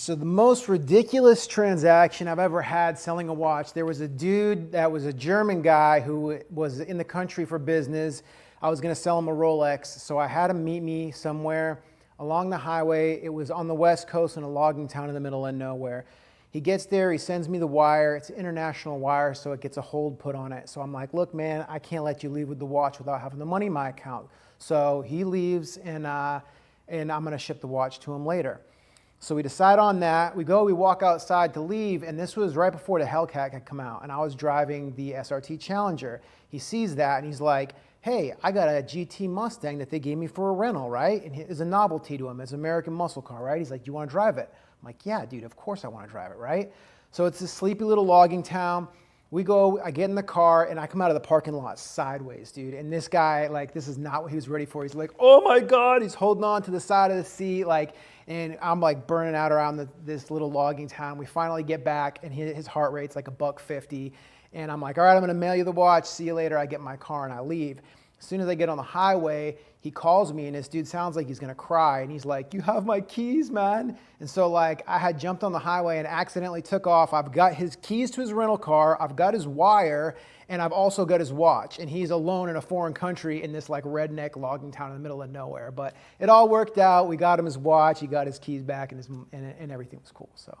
So the most ridiculous transaction I've ever had selling a watch, there was a dude that was a German guy who was in the country for business. I was gonna sell him a Rolex, so I had him meet me somewhere along the highway. It was on the West Coast in a logging town in the middle of nowhere. He gets there, he sends me the wire. It's an international wire, so it gets a hold put on it. So I'm like, look, man, I can't let you leave with the watch without having the money in my account. So he leaves, and I'm gonna ship the watch to him later. So we decide on that. We walk outside to leave, and this was right before the Hellcat had come out, and I was driving the SRT Challenger. He sees that, and he's like, hey, I got a GT Mustang that they gave me for a rental, right? And it's a novelty to him. It's an American muscle car, right? He's like, you want to drive it? I'm like, yeah, dude, of course I want to drive it, right? So it's this sleepy little logging town. I get in the car, and I come out of the parking lot sideways, dude. And this guy, like, this is not what he was ready for. He's like, oh my God, he's holding on to the side of the seat, like, and I'm like burning out around this little logging town. We finally get back, and his heart rate's like $150. And I'm like, all right, I'm gonna mail you the watch. See you later. I get in my car and I leave. As soon as I get on the highway, he calls me, and this dude sounds like he's gonna cry, and he's like, you have my keys, man. And so like I had jumped on the highway and accidentally took off. I've got his keys to his rental car, I've got his wire, and I've also got his watch. And he's alone in a foreign country in this like redneck logging town in the middle of nowhere. But it all worked out. We got him his watch, he got his keys back, and everything was cool. So.